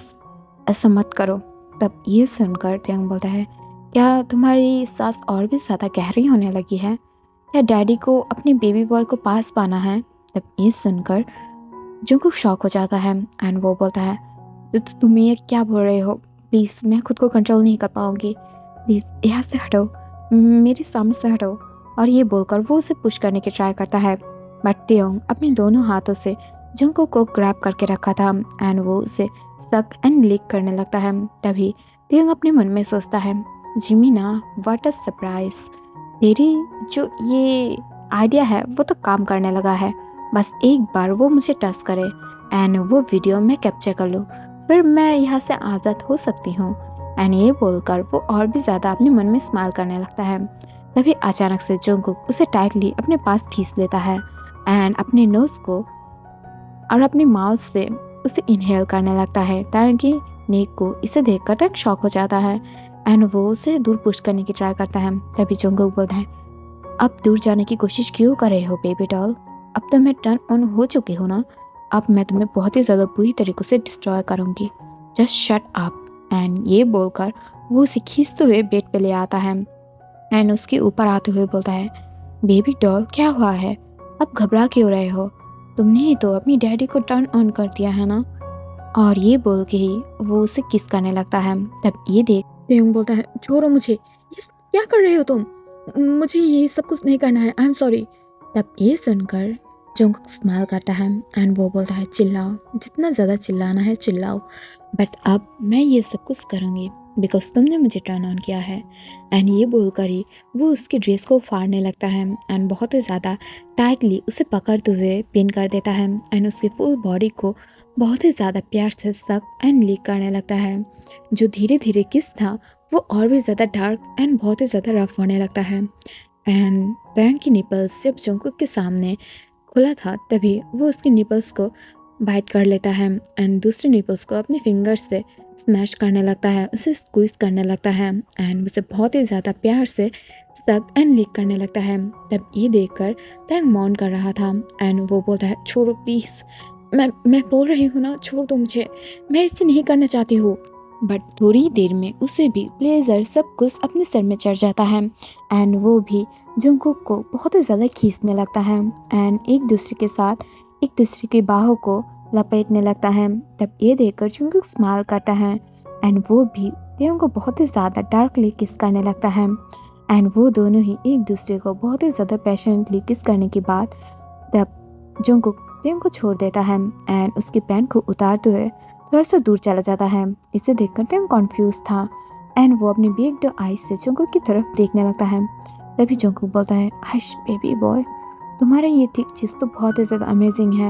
ऐसा मत करो। तब ये सुनकर तयंग बोलता है क्या तुम्हारी सांस और भी ज़्यादा गहरी होने लगी है, या डैडी को अपने बेबी बॉय को पास पाना है? तब ये सुनकर जंगकुक शॉक हो जाता है एंड वो बोलता है तुम ये क्या बोल रहे हो, प्लीज़ मैं खुद को कंट्रोल नहीं कर पाऊंगी, प्लीज़ यहाँ से हटो, मेरे सामने से हटो। और ये बोलकर वो उसे पुश करने की ट्राई करता है, बट ट्योंग अपने दोनों हाथों से जंगकुक को ग्रैब करके रखा था एंड वो उसे सक एंड लिक करने लगता है। तभी ट्योंग अपने मन में सोचता है जिमिना व्हाट अ सरप्राइज, तेरी जो ये आइडिया है वो तो काम करने लगा है, बस एक बार वो मुझे टच करे एंड वो वीडियो मैं कैप्चर कर लूँ, फिर मैं यहाँ से आज़ाद हो सकती हूँ। एंड ये बोलकर वो और भी ज़्यादा अपने मन में स्माइल करने लगता है। तभी अचानक से जंगकुक उसे टाइटली अपने पास खींच लेता है एंड अपने नोज को और अपने माउथ से उसे इनहेल करने लगता है ताकि नेक को इसे देखकर तक शॉक हो जाता है एंड वो उसे दूर पुश करने की ट्राई करता है। तभी जंगकुक बोलता है अब दूर जाने की कोशिश क्यों कर रहे हो बेबी डॉल, अब तो मैं टर्न ऑन हो चुकी हूँ ना, अब मैं तुम्हें बहुत ही ज़्यादा बुरी तरीक़ों से डिस्ट्रॉय करूँगी, जस्ट शट अप। एंड ये बोलकर वो उसे खींचते हुए बेड पे ले आता है एंड उसके ऊपर आते हुए बोलता है बेबी डॉल क्या हुआ है, अब घबरा क्यों रहे हो, तुमने ही तो अपनी डैडी को टर्न ऑन कर दिया है ना। और ये बोल के ही वो उसे किस करने लगता है। तब ये देख ट्योंग बोलता है छोड़ो मुझे, ये क्या कर रहे हो तुम, मुझे ये सब कुछ नहीं करना है, आई एम सॉरी। तब ये सुनकर जंगकुक स्माइल करता है एंड वो बोलता है चिल्लाओ, जितना ज़्यादा चिल्लाना है चिल्लाओ, बट अब मैं ये सब कुछ करूँगी बिकॉज तुमने मुझे टर्न ऑन किया है। एंड ये बोलकर ही वो उसकी ड्रेस को फाड़ने लगता है एंड बहुत ही ज़्यादा टाइटली उसे पकड़ते हुए पिन कर देता है एंड उसकी फुल बॉडी को बहुत ही ज़्यादा प्यार से सक एंड लीक करने लगता है। जो धीरे धीरे किस था वो और भी ज़्यादा डार्क एंड बहुत ही ज़्यादा रफ होने लगता है। एंड तयंग की निपल्स जब जंगकुक के सामने खुला था तभी वो उसके निपल्स को बाइट कर लेता है एंड दूसरे निपल्स को अपने फिंगर्स से स्मैश करने लगता है, उसे स्क्वीज करने लगता है एंड उसे बहुत ही ज़्यादा प्यार से सक एंड लीक करने लगता है। तब ये देखकर तयंग मौन कर रहा था एंड वो बोलता है छोड़ो प्लीज़, मैं बोल रही हूँ ना, छोड़ दो मुझे, मैं इससे नहीं करना चाहती हूँ। बट थोड़ी देर में उसे भी ब्लेजर सब कुछ अपने सर में चढ़ जाता है एंड वो भी जंगकुक को बहुत ही ज़्यादा खींचने लगता है एंड एक दूसरे के साथ एक दूसरे की बाहों को लपेटने लगता है। तब ये देखकर जंगकुक स्माइल करता है एंड वो भी तेयोंग को बहुत ही ज़्यादा डार्कली किस करने लगता है एंड वो दोनों ही एक दूसरे को बहुत ही ज़्यादा पैशनेटली किस करने के बाद तब जंगकुक तेयोंग को छोड़ देता है एंड उसकी पैंट को उतारते हुए थोड़ा सा दूर चला जाता है। इसे देखकर तेयोंग कॉन्फ्यूज था एंड वो अपने बिग आईज से जंगकुक की तरफ देखने लगता है। तभी जंगकुक बोलता है, हश बेबी बॉय, तुम्हारा ये थिक चीज़ तो बहुत ही ज़्यादा अमेजिंग है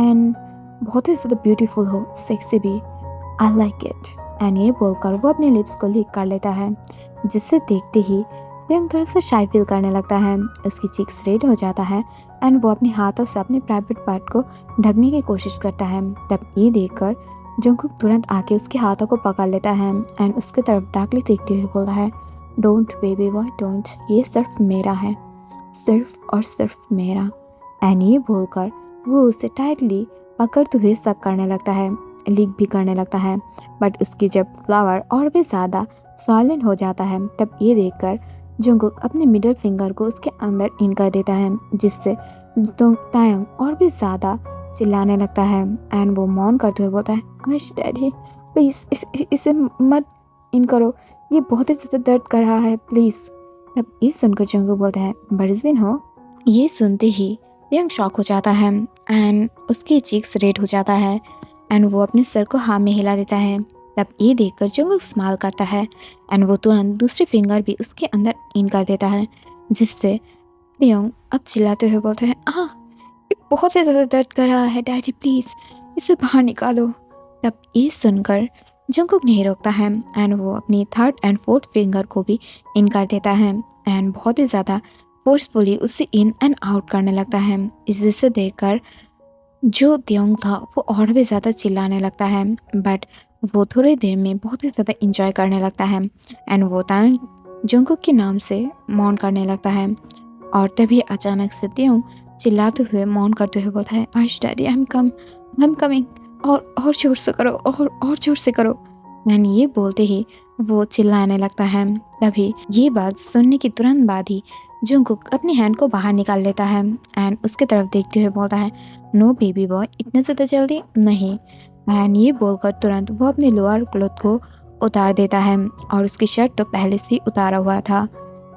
एंड बहुत ही ज़्यादा ब्यूटीफुल हो, सेक्सी भी, आई लाइक इट। एंड ये बोलकर वो अपने लिप्स को लिक कर लेता है जिससे देखते ही तेयोंग थोड़ा सा शाई फील करने लगता है। उसकी चीक्स रेड हो जाता है एंड वो अपने हाथों से अपने प्राइवेट पार्ट को ढकने की कोशिश करता है। तब ये देखकर जंगकुक तुरंत आके उसके हाथों को पकड़ लेता है एंड उसके तरफ डार्कली देखते हुए बोलता है, डोंट बेबी बॉय डोंट, ये सिर्फ मेरा है, सिर्फ और सिर्फ मेरा। एंड ये बोलकर वो उसे टाइटली पकड़ते हुए सक करने लगता है, लीक भी करने लगता है। बट उसकी जब फ्लावर और भी ज़्यादा साइलेंट हो जाता है तब ये देखकर जंगकुक अपने मिडिल फिंगर को उसके अंदर इन कर देता है जिससे तायंग और भी ज़्यादा चिल्लाने लगता है एंड वो मौन करते हुए बोलता है, आश डैडी प्लीज़ इसे मत इन करो, ये बहुत ही ज़्यादा दर्द कर रहा है प्लीज़। तब ये सुनकर जंगकुक बोलता है, वर्जिन हो? ये सुनते ही यंग शॉक हो जाता है एंड उसकी चीक्स रेड हो जाता है एंड वो अपने सर को हाँ में हिला देता है। तब ये देखकर जंगकुक स्माइल करता है एंड वो तुरंत दूसरी फिंगर भी उसके अंदर इन कर देता है जिससे यंग अब चिल्लाते हुए बोलते हैं, ये बहुत ही ज़्यादा दर्द कर रहा है डैडी प्लीज़ इसे बाहर निकालो। तब ये सुनकर जंगकुक नहीं रोकता है एंड वो अपनी थर्ड एंड फोर्थ फिंगर को भी इन कर देता है एंड बहुत ही ज़्यादा फोर्सफुली उसे इन एंड आउट करने लगता है। जिसे देखकर जो त्योंग था वो और भी ज़्यादा चिल्लाने लगता है बट वो थोड़ी देर में बहुत ही ज़्यादा इंजॉय करने लगता है एंड वो तायंग जंगकुक के नाम से मौन करने लगता है। और तभी अचानक से त्योंग चिल्लाते हुए मौन करते हुए बोलता है, आश डैडी आई एम कमिंग, और जोर से करो, और जोर से करो। एंड ये बोलते ही वो चिल्लाने लगता है। तभी ये बात सुनने के तुरंत बाद ही जंगकुक अपनी हैंड को बाहर निकाल लेता है एंड उसके तरफ देखते हुए बोलता है, नो बेबी बॉय इतने ज़्यादा जल्दी नहीं। एंड ये बोलकर तुरंत वो अपने लोअर क्लॉथ को उतार देता है और उसकी शर्ट तो पहले से ही उतारा हुआ था।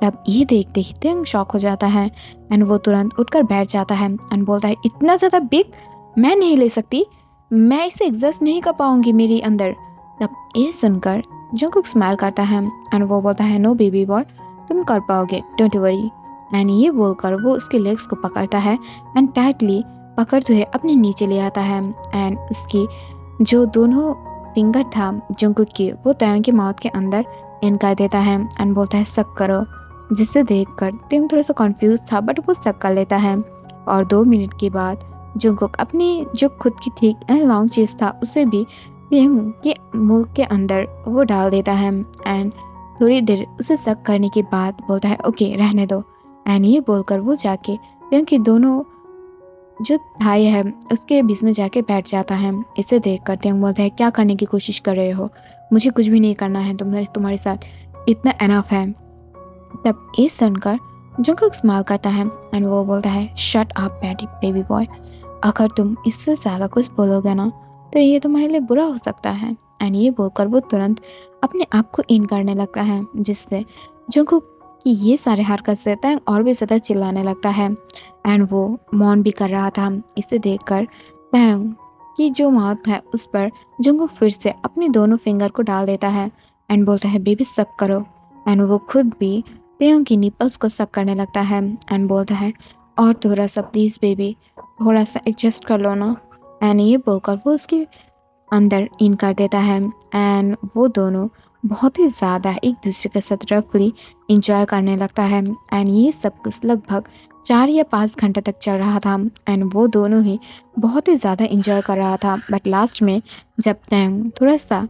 तब ये देखते ही त्योंग शॉक हो जाता है एंड वो तुरंत उठकर बैठ जाता है एंड बोलता है, इतना ज़्यादा बिग मैं नहीं ले सकती, मैं इसे एडजस्ट नहीं कर पाऊंगी मेरे अंदर। तब ये सुनकर जंगकुक स्माइल करता है एंड वो बोलता है, नो बेबी बॉय तुम कर पाओगे, डोंट वरी। एंड ये बोलकर वो उसके लेग्स को पकड़ता है एंड टाइटली पकड़ते हुए अपने नीचे ले आता है एंड उसकी जो दोनों फिंगर था जंगकुक की वो तायंग के माउथ के अंदर इन कर देता है एंड बोलता है, सक करो। जिसे देखकर तायंग थोड़ा सा कॉन्फ्यूज था बट वो सक कर लेता है और 2 मिनट के बाद जंगकुक अपनी जो खुद की थिक एंड लॉन्ग चीज़ था उसे भी तायंग के मुंह के अंदर वो डाल देता है एंड थोड़ी देर उसे सक करने के बाद बोलता है, ओके रहने दो। एंड ये बोलकर वो जाके तायंग की दोनों जो थाई है उसके बीच में जाके बैठ जाता है। इसे देखकर तायंग बोलता है, क्या करने की कोशिश कर रहे हो, मुझे कुछ भी नहीं करना है, तुम्हारे साथ इतना एनफ है। तब ये सुनकर जंगकुक स्माइल करता है एंड वो बोलता है, शट अप बेबी बॉय, अगर तुम इससे ज़्यादा कुछ बोलोगे ना तो ये तुम्हारे लिए बुरा हो सकता है। एंड ये बोलकर वो तुरंत अपने आप को इन करने लगता है जिससे जंगकुक की ये सारे हरकत से तायंग और भी ज़्यादा चिल्लाने लगता है एंड वो मौन भी कर रहा था। इसे देखकर तायंग की जो माउथ है उस पर जंगकुक फिर से अपनी दोनों फिंगर को डाल देता है एंड बोलता है, बेबी सक करो। एंड वो खुद भी तायंग की निपल्स को सक करने लगता है एंड बोलता है, और थोड़ा सा प्लीज़ बेबी, थोड़ा सा एडजस्ट कर लो ना। एंड ये बोलकर वो उसके अंदर इन कर देता है एंड वो दोनों बहुत ही ज़्यादा एक दूसरे के साथ रफली इंजॉय करने लगता है। एंड ये सब कुछ लगभग 4 या 5 घंटे तक चल रहा था एंड वो दोनों ही बहुत ही ज़्यादा इंजॉय कर रहा था। बट लास्ट में जब तायंग थोड़ा सा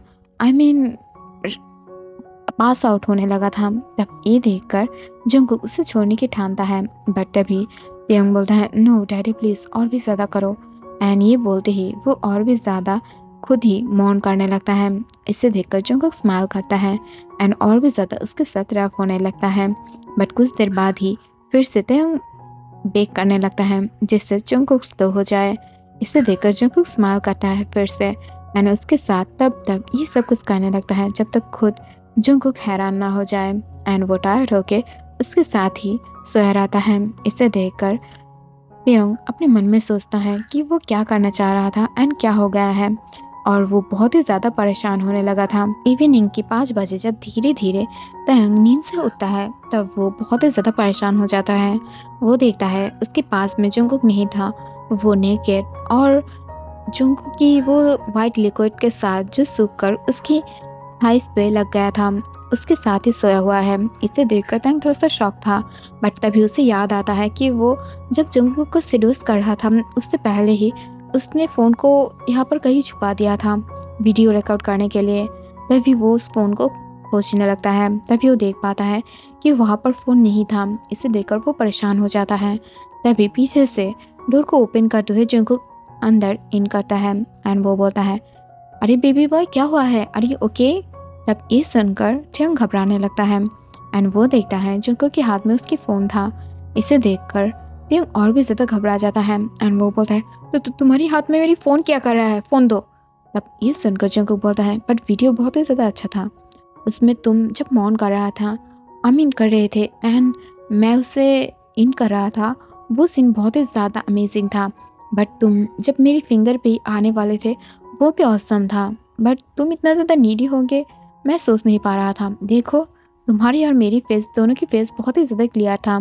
पास आउट होने लगा था तब ये देखकर जंगकुक उसे छोड़ने की ठानता है बट तभी तायंग बोलता है, नो डैडी प्लीज़ और भी ज़्यादा करो। एंड ये बोलते ही वो और भी ज़्यादा खुद ही मौन करने लगता है। इसे देखकर जंगकुक स्माइल करता है एंड और भी ज़्यादा उसके साथ रफ होने लगता है। बट कुछ देर बाद ही फिर से तेयंग बेक करने लगता है जिससे जंगकुक स्लो हो जाए। इसे देखकर जंगकुक स्माइल करता है फिर से एंड उसके साथ तब तक ये सब कुछ करने लगता है जब तक खुद जंगकुक हैरान ना हो जाए एंड वो टायर्ड होके उसके साथ ही सोया रहता है। इसे देखकर तेयंग अपने मन में सोचता है कि वो क्या करना चाह रहा था एंड क्या हो गया है, और वो बहुत ही ज़्यादा परेशान होने लगा था। इवनिंग के 5 बजे जब धीरे धीरे तेयंग नींद से उठता है तब वो बहुत ही ज़्यादा परेशान हो जाता है। वो देखता है उसके पास में जंगकुक नहीं था, वो नेकेड और जंगकुक की वो वाइट लिक्विड के साथ जो सूख कर उसकी थाइस पे लग गया था उसके साथ ही सोया हुआ है। इसे देखकर तेयंग थोड़ा सा शॉक था, बट तभी उसे याद आता है कि वो जब जंगकुक को सेड्यूस कर रहा था उससे पहले ही उसने फ़ोन को यहाँ पर कहीं छुपा दिया था वीडियो रिकॉर्ड करने के लिए। तभी वो उस फ़ोन को खोजने लगता है। तभी वो देख पाता है कि वहाँ पर फ़ोन नहीं था। इसे देखकर वो परेशान हो जाता है। तभी पीछे से डोर को ओपन करते हुए जंगकुक अंदर इन करता है एंड वो बोलता है, अरे बेबी बॉय क्या हुआ है, आर यू ओके? तब ये सुनकर तेयंग घबराने लगता है एंड वो देखता है जंगकुक के हाथ में उसकी फ़ोन था। इसे देखकर तेयंग और भी ज़्यादा घबरा जाता है एंड वो बोलता है, तो तुम्हारी हाथ में मेरी फ़ोन क्या कर रहा है, फ़ोन दो। तब ये सुनकर जंगकुक बोलता है, बट वीडियो बहुत ही ज़्यादा अच्छा था, उसमें तुम जब मौन कर रहा था इन कर रहे थे एंड मैं उसे इन कर रहा था, वो सीन बहुत ही ज़्यादा अमेजिंग था। बट तुम जब मेरी फिंगर पे आने वाले थे वो भी ऑसम था, बट तुम इतना ज़्यादा नीडी होंगे मैं सोच नहीं पा रहा था। देखो तुम्हारी और मेरी फेस दोनों की फेस बहुत ही ज़्यादा क्लियर था।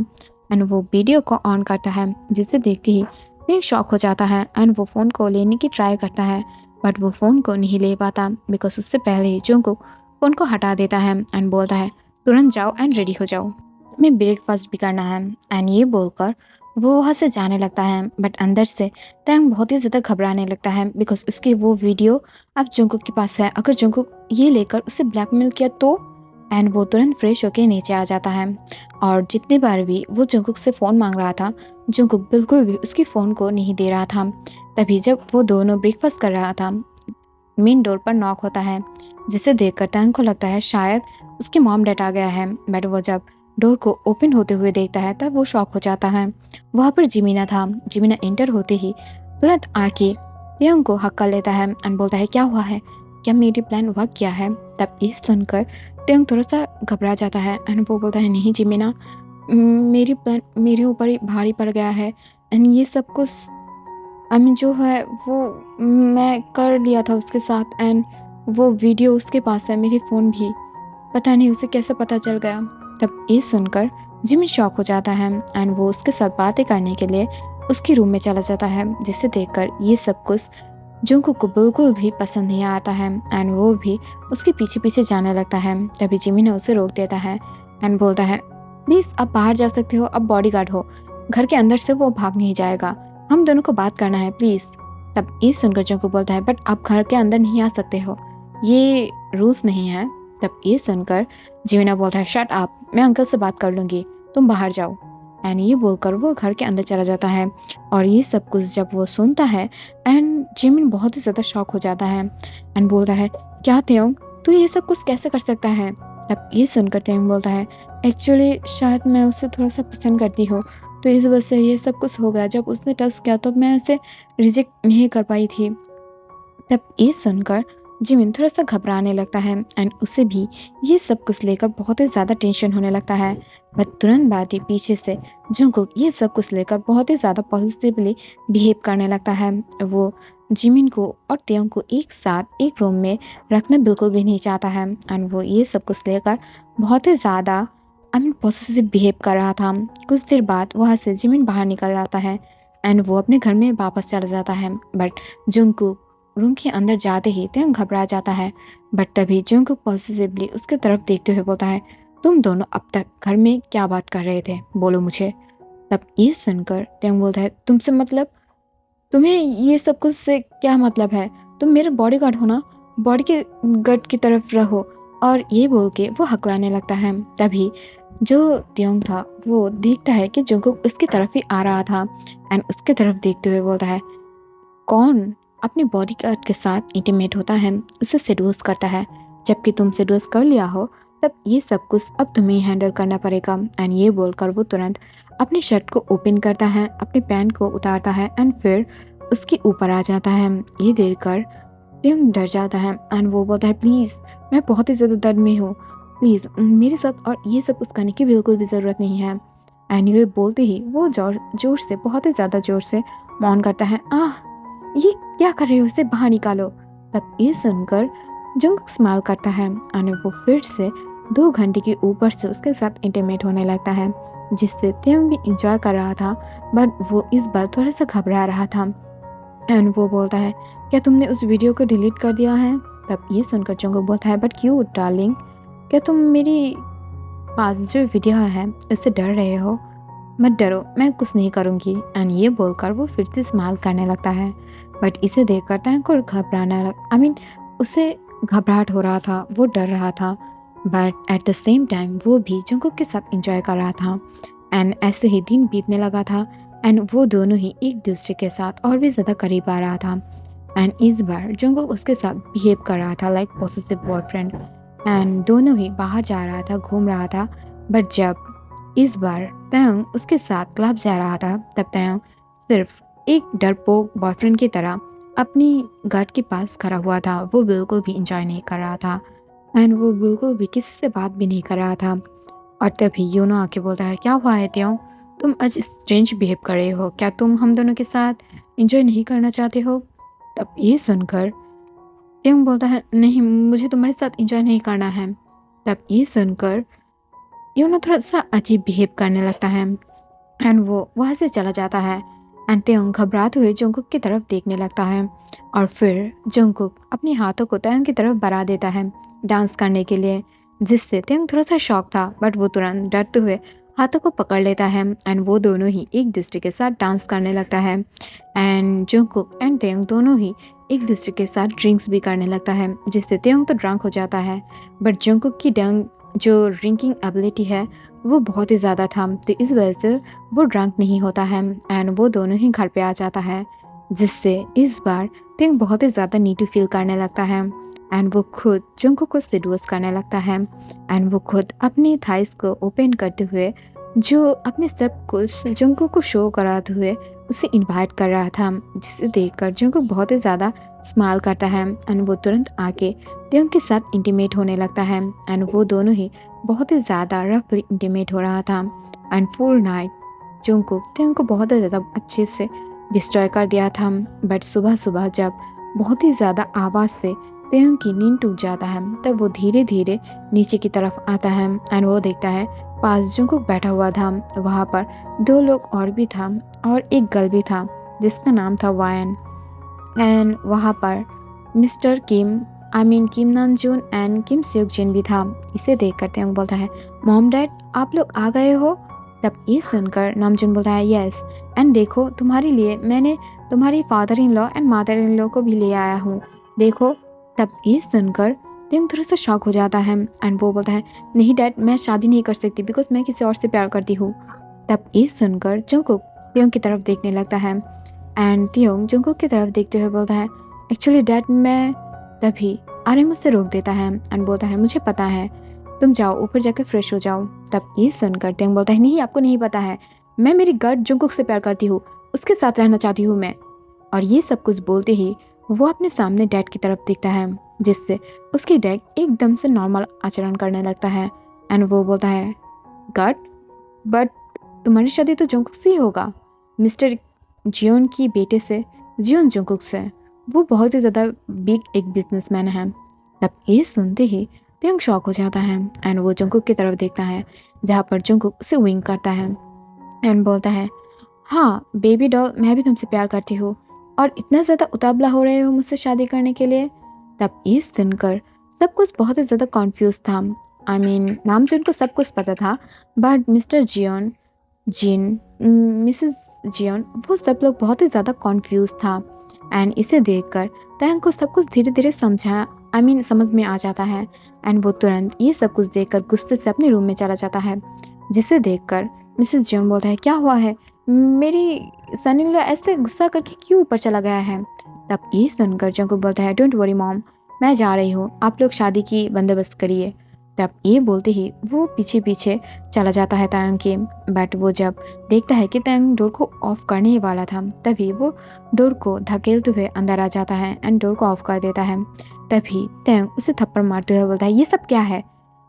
एंड वो वीडियो को ऑन करता है जिसे देखते ही तेयंग शॉक हो जाता है एंड वो फ़ोन को लेने की ट्राई करता है, बट वो फ़ोन को नहीं ले पाता बिकॉज उससे पहले ही जंगकुक फ़ोन को हटा देता है एंड बोलता है, तुरंत जाओ एंड रेडी हो जाओ, तुम्हें ब्रेकफास्ट भी करना है। एंड ये बोलकर वो वहाँ से जाने लगता है। बट अंदर से तेयंग बहुत ही ज़्यादा घबराने लगता है बिकॉज उसकी वो वीडियो अब जंगकुक के पास है। अगर जंगकुक ये लेकर उसे ब्लैकमेल किया तो। एंड वो तुरंत फ्रेश होकर नीचे आ जाता है और जितनी बार भी वो जंगकुक से फ़ोन मांग रहा था जंगकुक बिल्कुल भी उसकी फ़ोन को नहीं दे रहा था। तभी जब वो दोनों ब्रेकफास्ट कर रहा था मेन डोर पर नॉक होता है जिसे देखकर तेयंग को लगता है शायद उसकी मॉम डैड आ गया है। बट वो जब डोर को ओपन होते हुए देखता है तब वो शॉक हो जाता है। वहाँ पर जिमीना था। जिमीना एंटर होते ही तुरंत आके तेयंग को हक कर लेता है एंड बोलता है, क्या हुआ है, क्या मेरी प्लान वर्क किया है? तब ये सुनकर तेयंग थोड़ा सा घबरा जाता है एंड वो बोलता है, नहीं जिमीना, मेरी प्लान मेरे ऊपर ही भारी पड़ गया है एंड ये सब कुछ जो है वो मैं कर लिया था उसके साथ एंड वो वीडियो उसके पास है, मेरी फ़ोन भी, पता नहीं उसे कैसे पता चल गया। तब ये सुनकर जिमिन शॉक हो जाता है एंड वो उसके साथ बातें करने के लिए उसके रूम में चला जाता है जिसे देखकर ये सब कुछ जंगकुक को बिल्कुल भी पसंद नहीं आता है एंड वो भी उसके पीछे पीछे जाने लगता है। तभी जिमिन उसे रोक देता है एंड बोलता है, प्लीज़ आप बाहर जा सकते हो, अब बॉडीगार्ड हो, घर के अंदर से वो भाग नहीं जाएगा, हम दोनों को बात करना है प्लीज़। तब ये सुनकर जंगकुक बोलता है, बट आप घर के अंदर नहीं आ सकते हो, ये रूल्स नहीं है। तब ये सुनकर जिमिना बोलता है, शट अप, मैं अंकल से बात कर लूँगी, तुम बाहर जाओ। एंड ये बोलकर वो घर के अंदर चला जाता है और ये सब कुछ जब वो सुनता है एंड जिमिन बहुत ही ज़्यादा शॉक हो जाता है एंड बोलता है, क्या तेयंग तू ये सब कुछ कैसे कर सकता है? तब ये सुनकर तेयंग बोलता है, एक्चुअली शायद मैं उसे थोड़ा सा पसंद करती हूँ तो इस वजह से ये सब कुछ हो गया, जब उसने टच किया तो मैं उसे रिजेक्ट नहीं कर पाई थी। तब ये सुनकर जिमिन थोड़ा सा घबराने लगता है एंड उसे भी ये सब कुछ लेकर बहुत ही ज़्यादा टेंशन होने लगता है। बट तुरंत बाद ही पीछे से जंगकुक ये सब कुछ लेकर बहुत ही ज़्यादा पॉजिटिवली बिहेव करने लगता है। वो जिमिन को और तेयंग को एक साथ एक रूम में रखना बिल्कुल भी नहीं चाहता है एंड वो ये सब कुछ लेकर बहुत ही ज़्यादा पॉजिटिव बिहेव कर रहा था। कुछ देर बाद वहाँ से जिमिन बाहर निकल जाता है एंड वो अपने घर में वापस चला जाता है। बट जंगकुक रूम के अंदर जाते ही तेयंग घबरा जाता है। बट तभी जंगकुक पॉजिटिवली उसके तरफ देखते हुए बोलता है, तुम दोनों अब तक घर में क्या बात कर रहे थे, बोलो मुझे। तब ये सुनकर तेयंग बोलता है, तुमसे मतलब, तुम्हें ये सब कुछ से क्या मतलब है, तुम मेरे बॉडीगार्ड हो ना, बॉडी के गार्ड की तरफ रहो। और ये बोल के वो हकलाने लगता है। तभी जो तेयंग था वो देखता है कि जंगकुक उसकी तरफ ही आ रहा था एंड उसके तरफ देखते हुए बोलता है, कौन अपने बॉडीगार्ड के साथ इंटीमेट होता है, उसे सेड्यूस करता है। जबकि तुम सेड्यूस कर लिया हो तब ये सब कुछ अब तुम्हें हैंडल करना पड़ेगा। एंड ये बोलकर वो तुरंत अपनी शर्ट को ओपन करता है, अपने पैंट को उतारता है एंड फिर उसके ऊपर आ जाता है। ये देखकर त्यौंग डर जाता है एंड वो बोलता है प्लीज़, मैं बहुत ही ज़्यादा दर्द में हूँ, प्लीज़ मेरे साथ और ये सब कुछ करने की बिल्कुल भी ज़रूरत नहीं है। एंड ये बोलते ही वो जोर से, बहुत ही ज़्यादा जोर से मौन करता है। ये क्या कर रहे हो, उसे बाहर निकालो। तब ये सुनकर जंगकुक स्माइल करता है और वो फिर से 2 घंटे के ऊपर से उसके साथ इंटीमेट होने लगता है, जिससे त्यौंग भी इंजॉय कर रहा था, बट वो इस बार थोड़ा सा घबरा रहा था। एंड वो बोलता है क्या तुमने उस वीडियो को डिलीट कर दिया है? तब ये सुनकर जंगकुक बोलता है बट क्यों डार्लिंग, क्या तुम मेरी पास जो वीडियो है उससे डर रहे हो? मत डरो, मैं कुछ नहीं करूँगी। एंड ये बोलकर वो फिर से स्माइल करने लगता है, बट इसे देखकर टैंक और उसे घबराहट हो रहा था, वो डर रहा था, but at the same time वो भी जंगकुक के साथ इंजॉय कर रहा था। एंड ऐसे ही दिन बीतने लगा था एंड वो दोनों ही एक दूसरे के साथ और भी ज़्यादा करीब आ रहा था। एंड इस बार जंगकुक उसके साथ बिहेव कर रहा था लाइक पॉसेसिव बॉयफ्रेंड, एंड दोनों ही बाहर जा रहा था, घूम रहा था। बट जब इस बार त्यौंग उसके साथ क्लब जा रहा था तब त्यौंग सिर्फ एक डरपोक बॉयफ्रेंड की तरह अपनी गार्ड के पास खड़ा हुआ था। वो बिल्कुल भी इंजॉय नहीं कर रहा था एंड वो बिल्कुल भी किसी से बात भी नहीं कर रहा था। और तभी योनो आके बोलता है क्या हुआ है त्यौंग, तुम आज स्ट्रेंज बिहेव कर रहे हो, क्या तुम हम दोनों के साथ इंजॉय नहीं करना चाहते हो? तब ये सुनकर त्यौंग बोलता है नहीं, मुझे तुम्हारे साथ इंजॉय नहीं करना है। तब ये सुनकर योनो थोड़ा सा अजीब बिहेव करने लगता है एंड वो वहाँ से चला जाता है। एंड त्यौंग घबराते हुए जंगकुक की तरफ देखने लगता है और फिर जंगकुक अपने हाथों को त्यौंग की तरफ बढ़ा देता है डांस करने के लिए, जिससे त्यौंग थोड़ा सा शॉक था, बट वो तुरंत डरते हुए हाथों को पकड़ लेता है एंड वो दोनों ही एक दूसरे के साथ डांस करने लगता है। एंड जंगकुक एंड त्यौंग दोनों ही एक दूसरे के साथ ड्रिंक्स भी करने लगता है, जिससे त्यौंग तो ड्रंक हो जाता है, बट जंगकुक की जो ड्रिंकिंग एबिलिटी है वो बहुत ही ज़्यादा था, तो इस वजह से वो ड्रंक नहीं होता है एंड वो दोनों ही घर पे आ जाता है, जिससे इस बार त्यौंग बहुत ही ज़्यादा नीडी फील करने लगता है एंड वो खुद जंगकुक को सेड्यूस करने लगता है। एंड वो खुद अपने थाइस को ओपन करते हुए जो अपने सब कुछ जंगकुक को शो कराते हुए उसे इनवाइट कर रहा था, जिसे देखकर जंगकुक बहुत ही ज़्यादा स्माइल करता है एंड वो तुरंत आके त्यौंग के साथ इंटीमेट होने लगता है एंड वो दोनों ही बहुत ही ज़्यादा रफली इंटीमेट हो रहा था। एंड फुल नाइट जंगकुक त्यौंग को बहुत ही ज़्यादा अच्छे से डिस्ट्रॉय कर दिया था, बट सुबह सुबह जब बहुत ही ज़्यादा आवाज़ से त्यौंग की नींद टूट जाता है तब वो धीरे धीरे नीचे की तरफ आता है एंड वो देखता है पास जंगकुक बैठा हुआ था, वहाँ पर 2 लोग और भी था और एक गर्ल भी था जिसका नाम था वायन। एंड वहाँ पर मिस्टर किम नामजून एंड किम सेok जिन भी था। इसे देखकर त्यौंग बोलता है मॉम डैड आप लोग आ गए हो? तब ये सुनकर नामजून बोलता है यस, एंड देखो तुम्हारे लिए मैंने तुम्हारी father in law and mother in law को भी ले आया हूँ, देखो। तब ये सुनकर त्यौंग थोड़ा सा शॉक हो जाता है एंड वो बोलता है नहीं डैड, मैं शादी नहीं कर सकती बिकॉज मैं किसी और से प्यार करती हूँ। तब ये सुनकर जंगकुक त्यौंग की तरफ देखने लगता है एंड त्यौंग जंगकुक की तरफ देखते हुए बोलता है एक्चुअली डैड मैं। तभी आर्यन मुझसे रोक देता है एंड बोलता है मुझे पता है, तुम जाओ ऊपर जाकर फ्रेश हो जाओ। तब ये सुनकर त्यौंग बोलता है नहीं आपको नहीं पता है, मैं मेरी गर्ल जंगकुक से प्यार करती हूँ, उसके साथ रहना चाहती हूँ मैं। और ये सब कुछ बोलते ही वो अपने सामने डैड की तरफ देखता है, जिससे उसकी डैड एकदम से नॉर्मल आचरण करने लगता है एंड वो बोलता है गॉड, बट तुम्हारी शादी तो जंगकुक से ही होगा, मिस्टर जियोन की बेटे से, जियोन जंगकुक से, वो बहुत ही ज़्यादा बिग एक बिजनेसमैन है। तब ये सुनते ही त्यौंग शॉक हो जाता है एंड वो जंगकुक की तरफ देखता है जहाँ पर जंगकुक उसे विंक करता है एंड बोलता है हाँ बेबी डॉल, मैं भी तुमसे प्यार करती हूँ और इतना ज़्यादा उतावला हो रहे हो मुझसे शादी करने के लिए। तब ये सुनकर सब कुछ बहुत ही ज़्यादा कॉन्फ्यूज था। नामजून को सब कुछ पता था, बट मिस्टर मिसेस जियोन, वो सब लोग बहुत ही ज़्यादा कॉन्फ्यूज था एंड इसे देखकर त्यौंग को सब कुछ धीरे धीरे समझ में आ जाता है एंड वो तुरंत ये सब कुछ देखकर गुस्से से अपने रूम में चला जाता है, जिसे देखकर मिसेस जियोन बोलता है क्या हुआ है, मेरी सन इन लॉ ऐसे गुस्सा करके क्यों ऊपर चला गया है। तब ये सुनकर जंकुक बोलता है डोंट वरी मॉम, मैं जा रही हूँ, आप लोग शादी की बंदोबस्त करिए। तब ये बोलते ही वो पीछे पीछे चला जाता है तायंग के। बट वो जब देखता है कि तायंग डोर को ऑफ करने ही वाला था, तभी वो डोर को धकेलते हुए अंदर आ जाता है एंड डोर को ऑफ कर देता है। तभी तायंग उसे थप्पड़ मारते हुए बोलता है ये सब क्या है,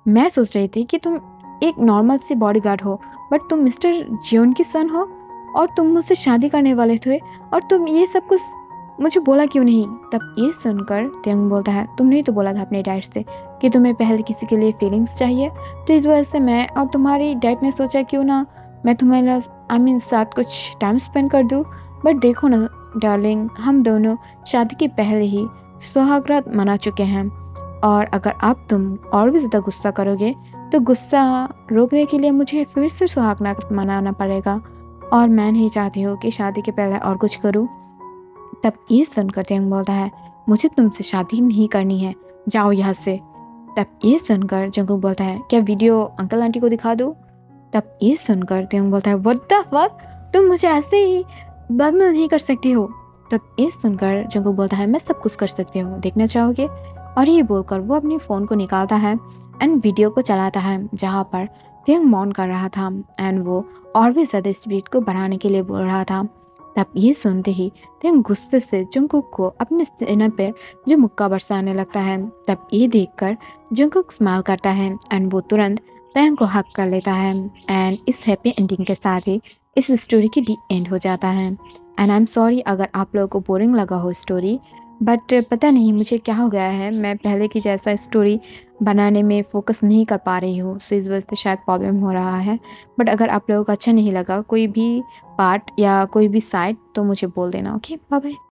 मैं सोच रही थी कि तुम एक नॉर्मल सी बॉडीगार्ड हो, बट तुम मिस्टर जियोन की सन हो और तुम मुझसे शादी करने वाले थे, और तुम ये सब कुछ मुझे बोला क्यों नहीं। तब ये सुनकर तायंग बोलता है तुमने ही तो बोला था अपने डैड से कि तुम्हें पहले किसी के लिए फीलिंग्स चाहिए, तो इस वजह से मैं और तुम्हारी डैड ने सोचा क्यों ना मैं तुम्हारे साथ कुछ टाइम स्पेंड कर दूँ। बट देखो ना डार्लिंग, हम दोनों शादी के पहले ही सुहागरात मना चुके हैं, और अगर आप तुम और भी ज़्यादा गुस्सा करोगे तो गुस्सा रोकने के लिए मुझे फिर से सुहागरात मनाना पड़ेगा, और मैं नहीं चाहती हूँ कि शादी के पहले और कुछ करूँ। तब ये सुनकर तायंग बोलता है मुझे तुमसे शादी नहीं करनी है, जाओ यहाँ से। तब ये सुनकर जंकुक बोलता है क्या वीडियो अंकल आंटी को दिखा दूँ। तब ये सुनकर तायंग बोलता है व्हाट द फक, तुम मुझे ऐसे ही ब्लैकमेल नहीं कर सकती हो। तब ये सुनकर जंकुक बोलता है मैं सब कुछ कर सकती हूँ, देखना चाहोगे। और ये बोलकर वो अपने फ़ोन को निकालता है एंड वीडियो को चलाता है जहाँ पर तायंग मौन कर रहा था एंड वो और भी ज़्यादा स्पीड को बढ़ाने के लिए बोल रहा था। तब ये सुनते ही तायंग गुस्से से जंकुक को अपने सीने पर जो मुक्का बरसाने लगता है। तब ये देखकर जंकुक स्माइल करता है एंड वो तुरंत तायंग को हक कर लेता है एंड इस हैप्पी एंडिंग के साथ ही इस स्टोरी की डी एंड हो जाता है। एंड आई एम सॉरी अगर आप लोगों को बोरिंग लगा हो स्टोरी, बट पता नहीं मुझे क्या हो गया है, मैं पहले की जैसा स्टोरी बनाने में फोकस नहीं कर पा रही हूँ, सो इस वजह से शायद प्रॉब्लम हो रहा है। बट अगर आप लोगों को अच्छा नहीं लगा कोई भी पार्ट या कोई भी साइड तो मुझे बोल देना। Okay, bye bye.